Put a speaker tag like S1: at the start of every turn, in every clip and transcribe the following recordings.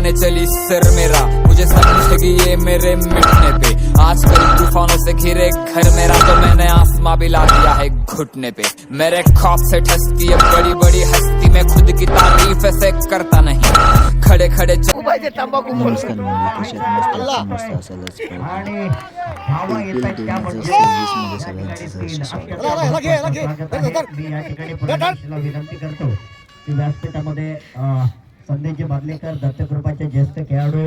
S1: चुकाने चली सर मेरा, मुझे समझेगी ये मेरे मिटने पे। आज कल तूफानों से घिरे घर मेरा, तो मैंने आसमां भी ला दिया है घुटने पे। मेरे खौफ से ठसती है बड़ी बड़ी हस्ती, मैं खुद की तारीफ ऐसे करता नहीं, खड़े खड़े
S2: तंबाखू नमस्कार कशात मस्त असालच पाहिजे। एप्रिल 2026 मध्ये सगळ्यांचं सहर्ष स्वागत।
S3: विनंती करतो की व्यासपीठामध्ये संदेशजी बादलेकर दत्तकृपाचे ज्येष्ठ खेळाडू,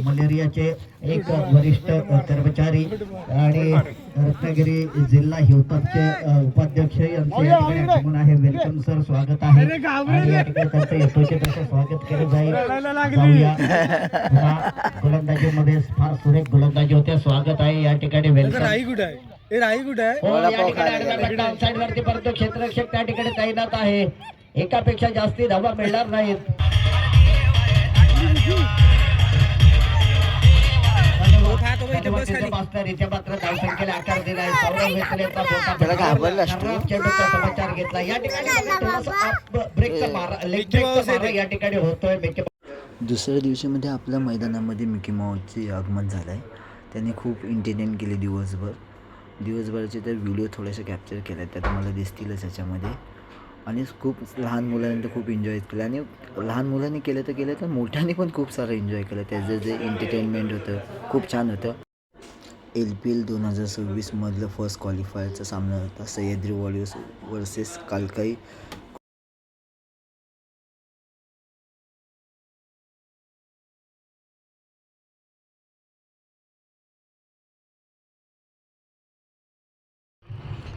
S3: मलेरियाचे एक वरिष्ठ कर्मचारी आणि रत्नागिरी जिल्हा हिवतापचे उपाध्यक्ष यांचे या ठिकाणी आगमन आहे। वेलकम सर, स्वागत आहे आणि या ठिकाणी त्यांचं यशस्वी तसे स्वागत केलं जाईल। जाऊया गोलंदाजीमध्ये फार सुरेख गोलंदाजी होते, स्वागत आहे या ठिकाणी। वेलकम साइड वरती परंतु क्षेत्ररक्षक त्या ठिकाणी तैनात आहे, एकापेक्षा जास्ती धावा मिळणार नाहीत। आकार दिलाय समाचार घेतला या ठिकाणी ब्रेकचा मारा या ठिकाणी होतोय।
S2: दुसऱ्या दिवशीमध्ये आपल्या मैदानामध्ये मिकी माऊसचे आगमन झालं आहे। त्यांनी खूप एंटरटेन केले दिवसभराचे तर व्हिडिओ थोडेसे कॅप्चर केले, त्या तुम्हाला दिसतीलच याच्यामध्ये। आणि खूप लहान मुलांनी तर खूप एन्जॉय केलं, आणि लहान मुलांनी केलं तर मोठ्यांनी पण खूप सारं एन्जॉय केलं। त्याचं जे एंटरटेनमेंट होतं खूप छान होतं। LPL 2026 मधलं फर्स्ट क्वालिफायरचा सामना होता सह्याद्री वॉरियर्स वर्सेस कालकाई।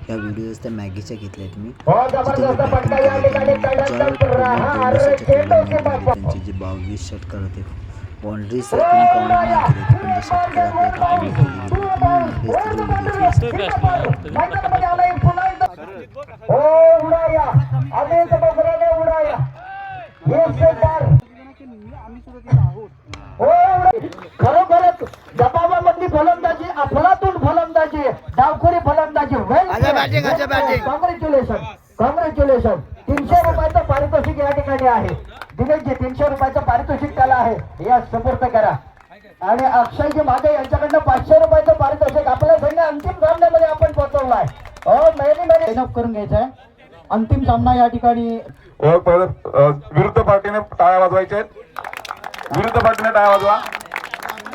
S2: या व्हिडिओज त्या मॅगीच्या घेतल्यात मी, त्यांचे जे 22 षटकार होते, बाउंड्री काउंट नाही केले, पण जे षटकार
S3: खरोखरच जबाबामध्ये फलंदाजी, अफलातून फलंदाजी, डावखोरी फलंदाजी। कॉंग्रॅच्युलेशन 300 रुपयाचं पारितोषिक या ठिकाणी आहे। दिनेशजी 300 रुपयाचं पारितोषिक त्याला आहे, या सुपूर्द करा। आणि अक्षयजी मागे यांच्याकडनं 500 रुपयाचं पारितोषिक आपल्या संघ अंतिम सामन्यामध्ये आपण पोहोचवलाय। मेहनत करून घ्यायचा आहे। अंतिम सामना या ठिकाणी
S4: विरुद्ध पार्टीने टाळ्या वाजवायच्या आहेत, विरुद्ध पार्टीने टाळ्या वाजवा,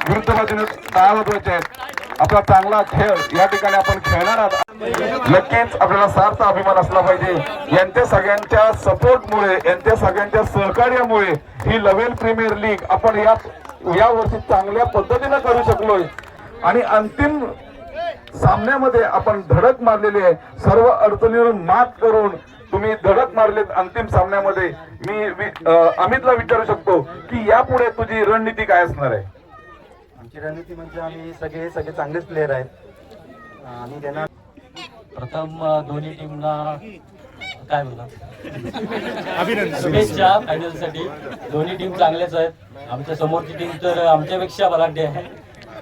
S4: विरुद्ध पार्टीने टाळ्या वाजवायच्या आहेत। आपला चांगला खेळ या ठिकाणी आपण खेळणार आहोत, नक्कीच आपल्याला सार्थ अभिमान असला पाहिजे। यांच्या सगळ्यांच्या सपोर्टमुळे, यांच्या सगळ्यांच्या सहकार्यामुळे ही लेव्हल प्रीमियर लीग आपण या वर्षी चांगल्या पद्धतीने करू शकलोय। आणि अंतिम सामन्यामध्ये आपण धडक मारलेली आहे, सर्व अडचणीवर मात करून तुम्ही धडक मारलेत अंतिम सामन्यामध्ये। मी अमितला विचारू शकतो की यापुढे तुझी रणनीती काय असणार आहे?
S5: आमची रणनीती म्हणजे आम्ही सगळे चांगलेच प्लेयर आहेत आणि त्यांना प्रथम दोन्ही टीमला काय बोलला शुभेच्छा फायनलसाठी। दोन्ही टीम चांगलेच आहेत, आमच्या समोरची टीम तर आमच्यापेक्षा बलाढ्य आहे,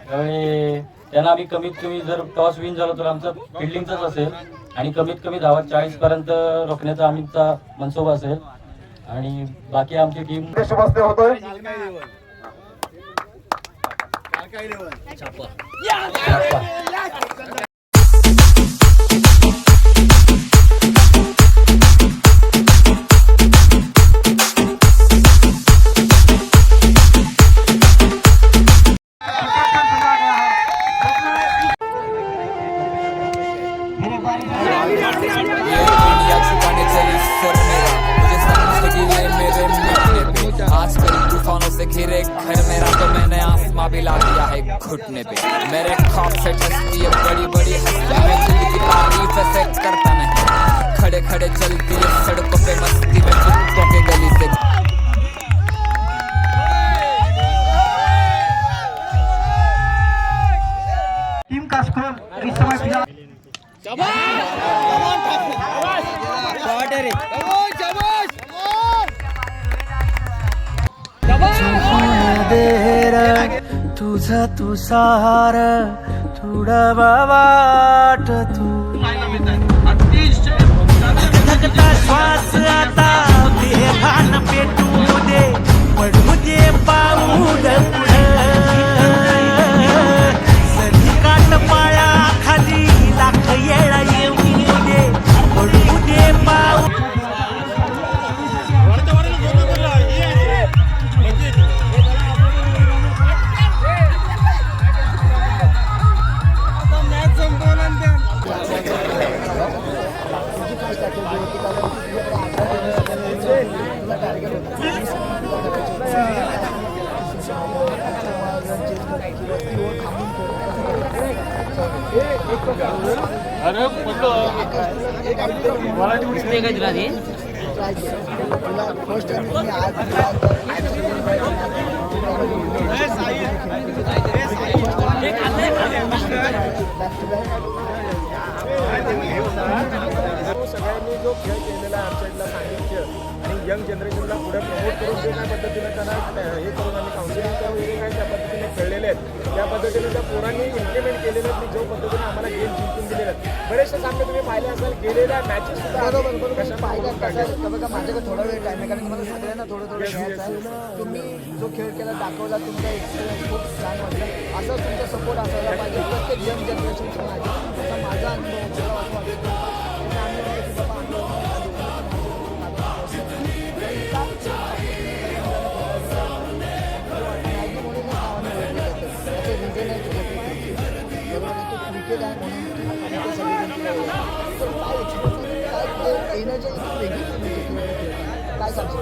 S5: त्यामुळे त्यांना आम्ही कमीत कमी जर टॉस विन झालो तर आमचा फिल्डिंगचाच असेल आणि कमीत कमी धावा 40 पर्यंत रोखण्याचा आमचा मनसोबा असेल। आणि बाकी आमची टीम
S4: होतोय
S1: घिरे घर मेरा, तो मैंने आसमां भी ला दिया है घुटने पे। मेरे खौफ से ठसती है बड़ी बड़ी हस्ती, मैं खुद की तारीफ ऐसे करता नहीं, खड़े खड़े चलती है सड़कों पे मस्ती में कुत्तों के गली से।
S3: टीम का स्कोर इस समय फिलहाल
S6: तुझा तू सार थोडा वाट तू श्वास आता बेभान पेटू दे पडू दे पाव
S7: सगळ्यांनी जो खेळ केलेला आहे आमच्या इथला सांघिक खेळ आणि यंग जनरेशनला पुढे प्रमोट करून जे काय पद्धतीने त्यांना हे करून आम्ही काउन्सिलिंगच्या वगैरे काय त्या पद्धतीने खेळलेले आहेत त्या पद्धतीने त्या पोरांनी इम्प्लिमेंट केलेले आहेत जो पद्धतीने आम्हाला गेम जिंकून दिलेले आहेत. बरेचसे सामने तुम्ही पाहिले असाल गेलेल्या मॅचेस सुद्धा
S8: बघा माझ्याकडे थोडा वेळ टाइम आहे कारण तुम्हाला सगळ्यांना थोडं घ्यायचं आहे. तुम्ही जो खेळ केला दाखवला तुमचा एक्सपिरियन्स खूप छान वाटला. असं तुमचा सपोर्ट असायला पाहिजे प्रत्येक यंग जनरेशनच्या माझ्या असा माझा अनुभव मला वाटतो. क्रिकेट आहे म्हणून काय सांगतो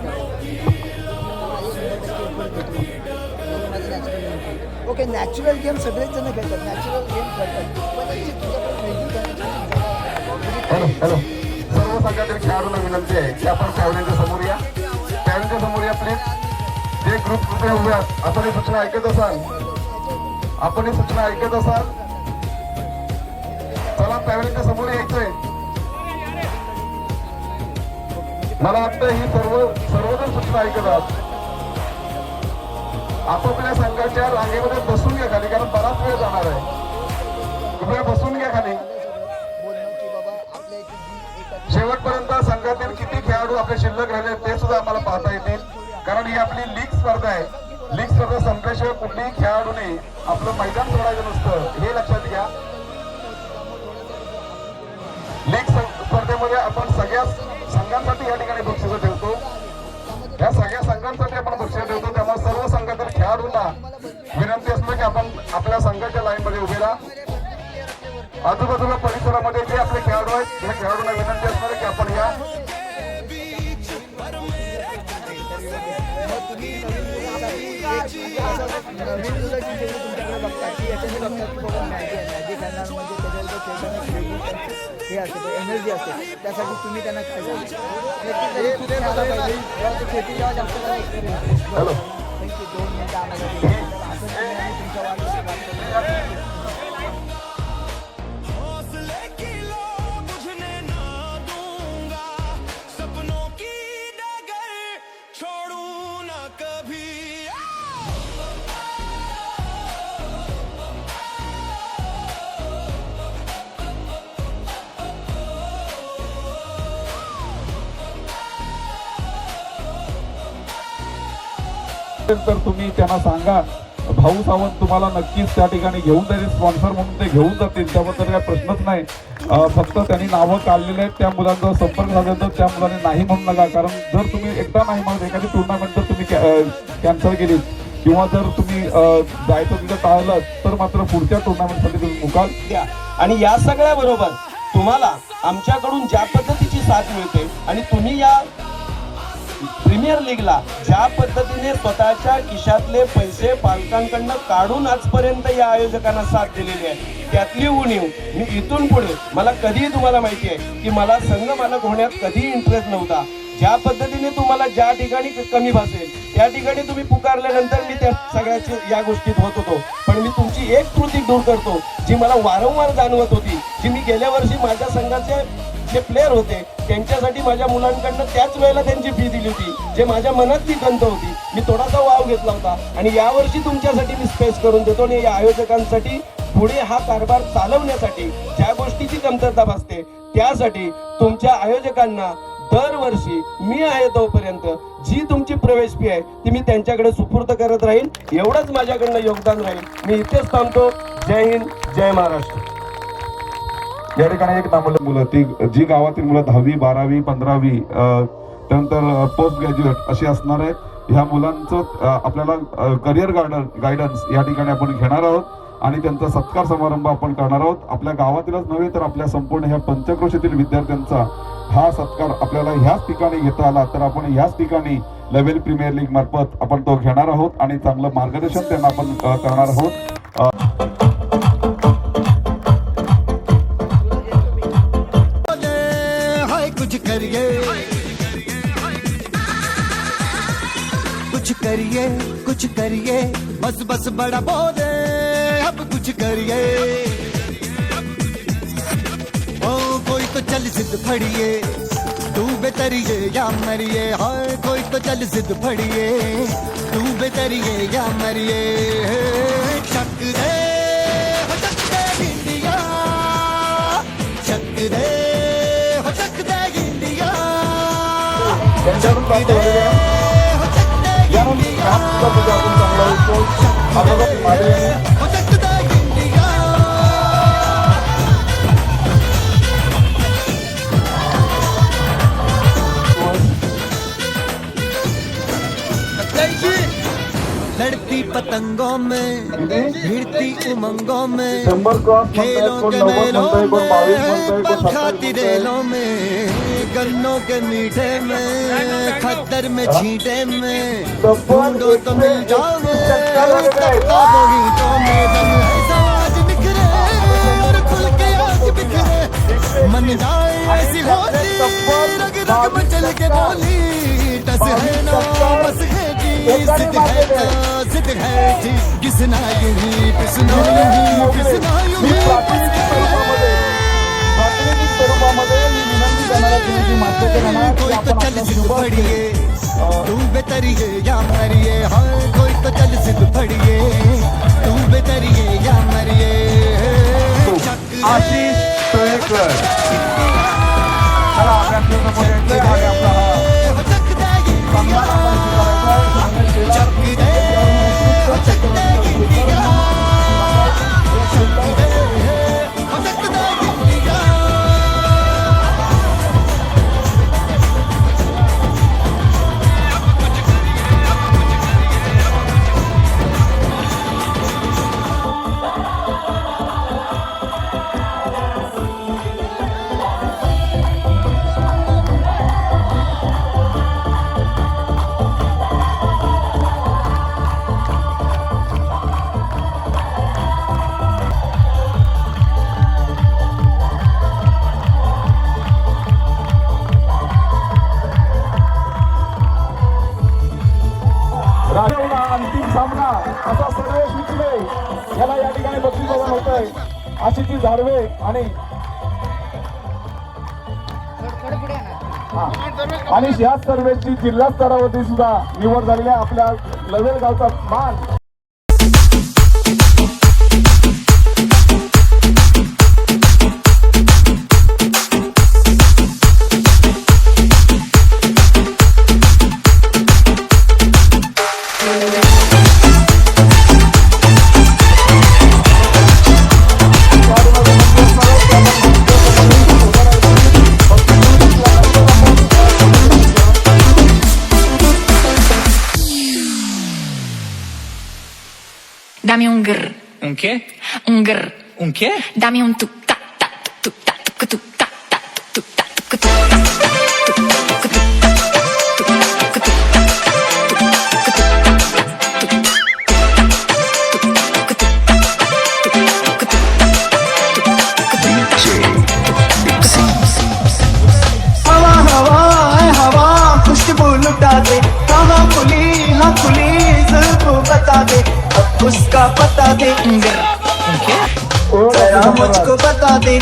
S8: ओके नॅचरल गेम सगळेच जण खेळतात नॅचरल गेम खेळतात पण
S4: हॅलो सर्व संघातील खेळाडूंना विनंती आहे की आपण पॅव्हलियनच्या समोर या प्लीज. जे ग्रुप कुठे उभे आपण ही सूचना ऐकत असाल चला पॅव्हलियनच्या समोर यायचंय. मला वाटतं ही सर्वजण सूचना ऐकत आहात. आपापल्या संघाच्या रांगेमध्ये बसून घ्या खाली कारण बराच वेळ जाणार आहे. कृपया बसून घ्या खाली. शेवटपर्यंत संघातील किती खेळाडू आपले शिल्लक राहिले ते सुद्धा आम्हाला पाहता येतील कारण ही आपली लीग स्पर्धा आहे. लीग स्पर्धा संपल्याशिवाय कुठल्याही खेळाडूने आपलं मैदान सोडायचं नसतं हे लक्षात घ्या. लीग स्पर्धेमध्ये आपण सगळ्या संघांसाठी या ठिकाणी बक्षिसं ठेवतो. या सगळ्या संघांसाठी आपण बक्षिसं ठेवतो. त्यामुळे सर्व संघातील खेळाडूंना विनंती असते की आपण आपल्या संघाच्या लाईन मध्ये उभे राहा. आजूबाजूला परिसरामध्ये जे आपले खेळाडू आहेत त्या खेळाडूंना विनंती असणार की आपण या
S8: नवीन मुलं की जेवढी तुमच्याकडे बघतात की याच्याने बघतात की बाबा मॅगी खेळणार म्हणजे त्याच्यावर खेळताना हे असते एनर्जी असते त्यासाठी तुम्ही त्यांना काय खेती जेव्हा जास्त एक्सपिरियन्स थँक्यू 2 मिनिटं आम्हाला तुमच्या वाढ
S4: तर तुम्ही त्यांना सांगा भाऊ सावंत तुम्हाला नक्कीच त्या ठिकाणी घेऊन जाईल स्पॉन्सर म्हणून ते घेऊन जातील त्याबद्दल काही प्रश्नच नाही. फक्त त्यांनी नावं काढलेले आहेत त्या मुलांचा संपर्क साधला तर त्या मुलांनी नाही म्हणू नका कारण जर तुम्ही एकदा नाही म्हणत एखादी टुर्नामेंट जर तुम्ही कॅन्सल केली किंवा जर तुम्ही जायचं तिथं टाळलं तर मात्र पुढच्या टुर्नामेंटसाठी तुम्ही मुकाल
S6: द्या. आणि या सगळ्या बरोबर तुम्हाला आमच्याकडून ज्या पद्धतीची साथ मिळते आणि तुम्ही या प्रीमियर लीगला ज्या पद्धतीने स्वतःच्या खिशातले पैसे पालकांकडनं काढून आजपर्यंत या आयोजकांना साथ दिलेली आहे त्यातली उणीव मी इथून पुढे मला कधीही तुम्हाला माहिती आहे की मला संघ मालक होण्यात कधीही इंटरेस्ट नव्हता. ज्या पद्धतीने तुम्हाला ज्या ठिकाणी कमी भासेल त्या ठिकाणी तुम्ही पुकारल्यानंतर मी त्या सगळ्याची या गोष्टीत होत होतो. पण मी तुमची एक त्रुटी दूर करतो जी मला वारंवार जाणवत होती जी मी गेल्या वर्षी माझ्या संघाचे जे प्लेयर होते त्यांच्यासाठी माझ्या मुलांकडनं त्याच वेळेला त्यांची फी दिली होती जे माझ्या मनातली खंत होती. मी थोडासा वाव घेतला होता आणि यावर्षी तुमच्यासाठी मी स्पेस करून देतो आणि या आयोजकांसाठी पुढे हा कारभार चालवण्यासाठी ज्या गोष्टीची कमतरता भासते त्यासाठी तुमच्या आयोजकांना दरवर्षी मी आहे तोपर्यंत जी तुमची प्रवेश फी आहे ती मी त्यांच्याकडे सुपूर्द करत राहीन. एवढंच माझ्याकडनं योगदान राहील. मी इथेच थांबतो. जय हिंद जय महाराष्ट्र.
S4: या ठिकाणी एक नामवंत मुलं ती जी गावातील मुलं 10वी 12वी 15वी त्यानंतर पोस्ट ग्रॅज्युएट अशी असणार आहेत. ह्या मुलांचं आपल्याला करिअर गायडन्स या ठिकाणी आपण घेणार आहोत आणि त्यांचा सत्कार समारंभ आपण करणार आहोत. आपल्या गावातीलच नव्हे तर आपल्या संपूर्ण ह्या पंचक्रोशीतील विद्यार्थ्यांचा हा सत्कार आपल्याला ह्याच ठिकाणी घेता आला तर आपण ह्याच ठिकाणी लेव्हल प्रीमियर लीग मार्फत आपण तो घेणार आहोत आणि चांगलं मार्गदर्शन त्यांना आपण करणार आहोत.
S9: करिए, बस बस बड़ा बोले अब कुछ करिए। ओ कोई तो चल जिद फड़िए, डूबे तरिए या मरिए। हाय कोई तो चल जिद फड़िए, डूबे तरिए या मरिए। चक दे हो चक दे इंडिया, चक दे हो चक दे इंडिया,
S4: त्यांच्याकडून प्राप्त झालेल्या या कामचा तुझा आपण चांगला उपयोग आपल्याला मागे
S9: हो चक दे इंडिया। लड़ती पतंगों में, भिड़ती उमंगों में, खेलों के मेलों में, पल खाती रेलों में, गन्नों के मीठे में, खद्दर में छींटे में, ढूंढो तो मिल जाओगे। बगीचों में रंग ऐसा आज निखरे और खुल के आज बिखरे। मन जाए ऐसी होती रग रग मचल के बोली। टस है ना बस है जी, जिद है ना जिद है जी, किसना यूं ही पिसना यूं ही पिसना यूं ही कोई तो चल जिद फड़िए, डूबे तरिए या मरिए। हाँ कोई तो चल जिद फड़िए, डूबे तरिए या मरिए।
S4: आशिष सोयकर चला अभ्यासक्रमामध्ये यायचंय आणि आपला हा सन्मान आपण स्वीकारायचा अंतिम सामना असा सर्वेश विचले याला या ठिकाणी बक्षीस प्रदान होत आहे। आशिषजी झाडवे आणि याच सर्वेची जिल्हा स्तरावरती सुद्धा निवड झालेली आहे। आपल्या लवेल गावचा मान
S10: Dame un grr.
S1: Un qué?
S10: Un grr.
S1: Un qué?
S10: Dame un tuk ta ta tuk ta tuk tuk ta ta tuk ta tuk tuk
S9: हवा हवा है हवा खुशबू लुटा दे, कहाँ खुली हाँ खुली जुल्फों बता दे, अब उसका पता दे। जरा मुझको बता दे,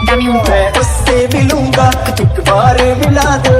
S10: Dame un
S9: मैं उससे मिलूंगा एक बार मिला दे।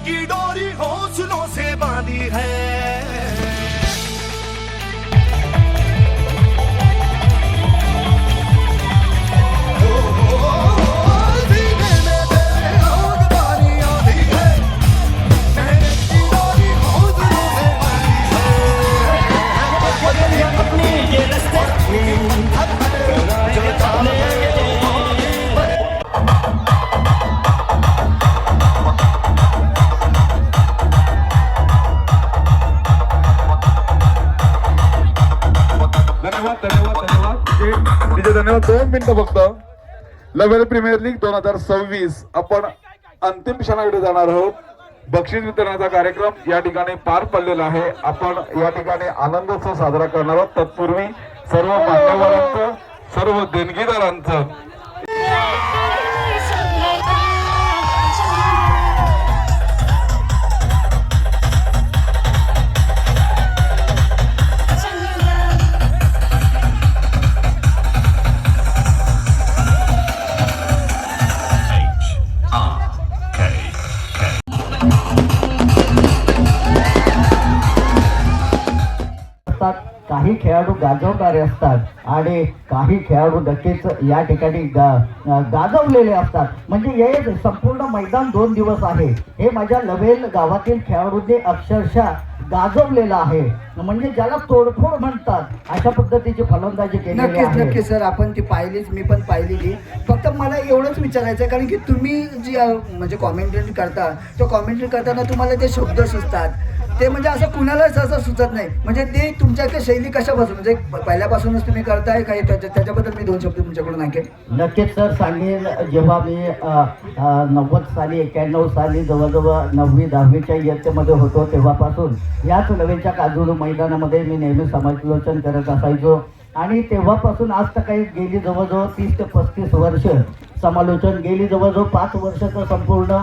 S9: की डोरी हौसलों से बांधी है।
S4: धन्यवाद 2 मिनिटं फक्त. लेव्हल प्रीमियर लीग 2026 आपण अंतिम क्षणाकडे जाणार आहोत. बक्षीस वितरणाचा कार्यक्रम या ठिकाणी पार पडलेला आहे. आपण या ठिकाणी आनंदोत्सव साजरा करणार आहोत. तत्पूर्वी सर्व मान्यवरांचं, सर्व देणगीदारांचं
S3: काही खेळाडू गाजवणारे असतात आणि काही खेळाडू नक्कीच या ठिकाणी गाजवलेले असतात. म्हणजे हे संपूर्ण मैदान 2 दिवस आहे हे माझ्या लवेल गावातील खेळाडूंनी अक्षरशः गाजवलेलं आहे. म्हणजे ज्याला तोडफोड म्हणतात अशा पद्धतीची फलंदाजी केलेली आहे.
S8: नक्कीच सर, आपण ती पाहिलीच, मी पण पाहिलेली. फक्त मला एवढंच विचारायचं आहे, कारण की तुम्ही जी म्हणजे कॉमेंट्री करता, तो कॉमेंट्री करताना तुम्हाला ते शब्द सुचतात, ते म्हणजे असं कुणालाच असं सुचत नाही. म्हणजे ते तुमच्याकडे शैली कशापासून, म्हणजे पहिल्यापासूनच तुम्ही करताय काही त्याच्याबद्दल मी 2 शब्द तुमच्याकडून ऐकेन.
S3: नक्कीच सर सांगेन. जेव्हा मी 90 साली 91 साली जवळजवळ 9वी 10वीच्या इयत्तेमध्ये होतो तेव्हापासून याच नवेच्या काजूर मैदानामध्ये मी नेहमी समालोचन करत असायचो. आणि तेव्हापासून आज तर काही गेली जवळजवळ 30 ते 35 वर्ष समालोचन, गेली जवळजवळ 5 वर्ष तर संपूर्ण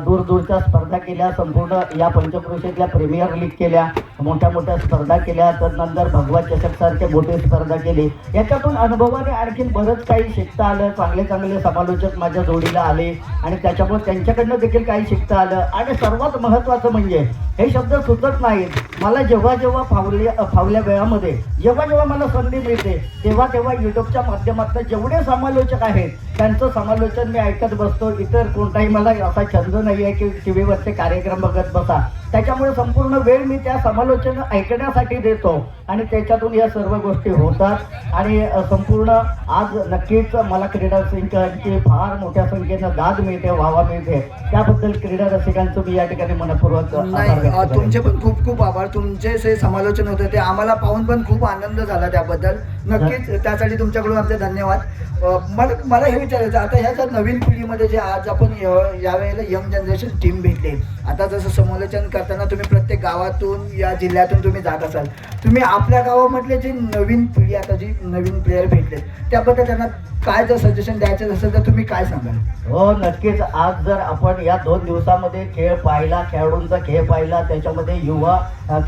S3: दूरदूरच्या स्पर्धा केल्या, संपूर्ण या पंचक्रोशीतल्या प्रीमियर लीग केल्या, मोठ्या मोठ्या स्पर्धा केल्या, त्यानंतर भगवा चषकसारखे मोठी स्पर्धा केली. याच्यातून अनुभवाने आणखीन बरंच काही शिकता आलं. चांगले चांगले समालोचक माझ्या जोडीला आले आणि त्याच्यामुळे त्यांच्याकडनं देखील काही शिकता आलं. आणि सर्वात महत्त्वाचं म्हणजे हे शब्द सुचत नाहीत. मला जेव्हा जेव्हा फावल्या वेळामध्ये जेव्हा मला संधी मिळते तेव्हा यूट्यूबच्या माध्यमातून जेवढे समालोचक आहेत त्यांचं समालोचन मी ऐकत बसतो. इतर कोणताही मला असा छंद नाही आहे की टी व्हीवरचे कार्यक्रम बघत बसा. त्याच्यामुळे संपूर्ण वेळ मी त्या समालोचन ऐकण्यासाठी देतो आणि त्याच्यातून या सर्व गोष्टी होतात. आणि संपूर्ण आज नक्कीच मला क्रीडा रसिकांची फार मोठ्या संख्येनं दाद मिळते, वावा मिळते. त्याबद्दल क्रीडा रसिकांचं मी या ठिकाणी मनपूर्वक
S8: तुमचे पण खूप खूप आभार. तुमचे जे समालोचन होतं ते आम्हाला पाहून पण खूप आनंद झाला. त्याबद्दल नक्कीच त्यासाठी तुमच्याकडून आमचे धन्यवाद. मला हे विचारायचं, आता ह्या ज्या नवीन पिढीमध्ये जे आज आपण यावेळेला यंग जनरेशन टीम भेटले, आता जसं समालोचन करताना तुम्ही प्रत्येक गावातून या जिल्ह्यातून तुम्ही जात असाल, तुम्ही आपल्या गावामधले जे नवीन पिढी आता जी नवीन प्लेयर भेटले त्याबद्दल त्यांना काय जर सजेशन द्यायचं असेल तर तुम्ही काय सांगाल?
S3: हो नक्कीच. आज जर आपण या 2 दिवसामध्ये खेळ पाहिला, खेळाडूंचा खेळ पाहिला, त्याच्यामध्ये युवा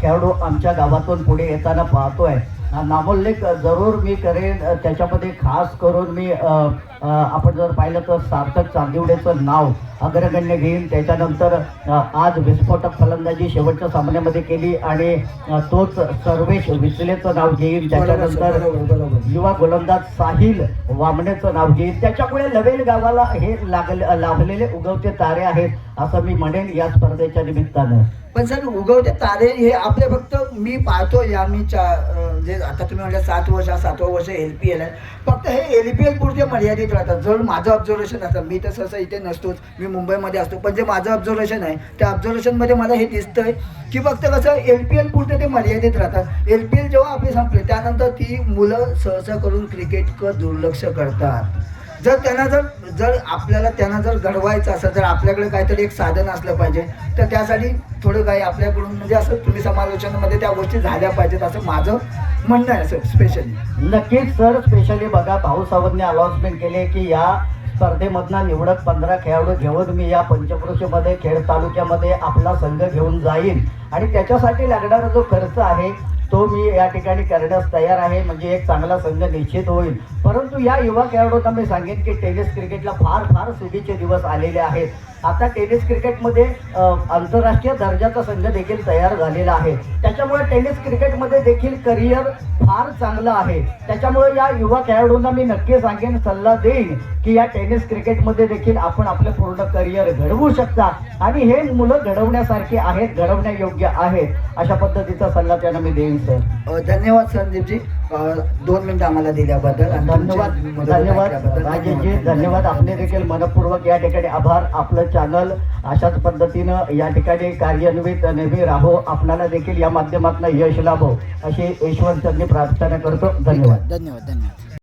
S3: खेळाडू आमच्या गावातून पुढे येताना पाहतोय. नामोल्लेख जरूर मी करेन. त्याच्यामध्ये खास करून मी आपण जर पाहिलं तर सार्थक चांदिवडेचं नाव अग्रगण्य घेईन. त्याच्यानंतर आज विस्फोटक फलंदाजी शेवटच्या सामन्यामध्ये केली आणि तोच सर्वेश विसलेचं नाव घेईन. त्याच्यानंतर युवा गोलंदाज साहिल वामनेचं नाव घेईन. त्याच्यामुळे लवेल गावाला हे लाभलेले उगवते तारे आहेत असं मी म्हणेन या स्पर्धेच्या निमित्तानं.
S8: पण सर, उगवते तारे हे आपले फक्त मी पाहतो या मी जे आता तुम्ही म्हणजे 7 वर्ष 7वं वर्ष LPL आहे, फक्त हे LPL पुरते मर्यादित राहतात. जर माझं ऑब्झर्वेशन असतं, मी तर सहसा इथे नसतोच, मी मुंबईमध्ये असतो, पण जे माझं ऑब्झर्वेशन आहे त्या ऑब्झर्वेशनमध्ये मला हे दिसतंय की फक्त कसं LPL पुरते ते मर्यादित राहतात. LPL जेव्हा आपली संपले त्यानंतर ती मुलं सहसा करून क्रिकेटकडे दुर्लक्ष करतात. जर त्यांना जर घडवायचं असेल तर आपल्याकडे काहीतरी एक साधन असलं पाहिजे. तर त्यासाठी थोडं काही आपल्याकडून म्हणजे असं तुम्ही समालोचनामध्ये त्या गोष्टी झाल्या पाहिजेत असं माझं म्हणणं आहे सर. स्पेशली
S3: नक्कीच सर, स्पेशली बघा भाऊ सावंतने अनाउन्समेंट केले की या स्पर्धेमधनं निवडक 15 खेळाडू घेऊन मी या पंचक्रोशीमध्ये खेड तालुक्यामध्ये आपला संघ घेऊन जाईन आणि त्याच्यासाठी लागणारा जो खर्च आहे तो मी या ठिकाणी करण्यास तयार आहे. म्हणजे एक चांगला संघ निश्चित होईल. परंतु या युवा खेळाडूंना मी सांगेन की टेनिस क्रिकेटला फार फार सुगीचे दिवस आलेले आहेत आता टेनिस क्रिकेटमध्ये आंतरराष्ट्रीय दर्जाचा संघ देखील तयार झालेला आहे. त्याच्यामुळे टेनिस क्रिकेटमध्ये देखील करिअर फार चांगलं आहे. त्याच्यामुळे या युवा खेळाडूंना मी नक्की सांगेन, सल्ला देईन की या टेनिस क्रिकेटमध्ये देखील आपण आपलं पूर्ण करिअर घडवू शकता आणि हे मुलं घडवण्यासारखे आहेत, घडवण्यायोग्य आहेत, अशा पद्धतीचा सल्ला त्यांना मी देईन सर.
S2: धन्यवाद संदीपजी, 2 मिनिटं आम्हाला दिल्याबद्दल आणि
S3: धन्यवाद
S2: तुमची
S3: धन्यवाद
S2: मदत केल्याबद्दल.
S3: राजेशजी, धन्यवाद. आपले देखील मनपूर्वक या ठिकाणी आभार. आपलं चॅनल अशाच पद्धतीनं या ठिकाणी कार्यान्वित नेहमी राहो, आपणाला देखील या माध्यमातून यश लाभो अशी ईश्वर चरणी प्रार्थना करतो. धन्यवाद.
S2: धन्यवाद.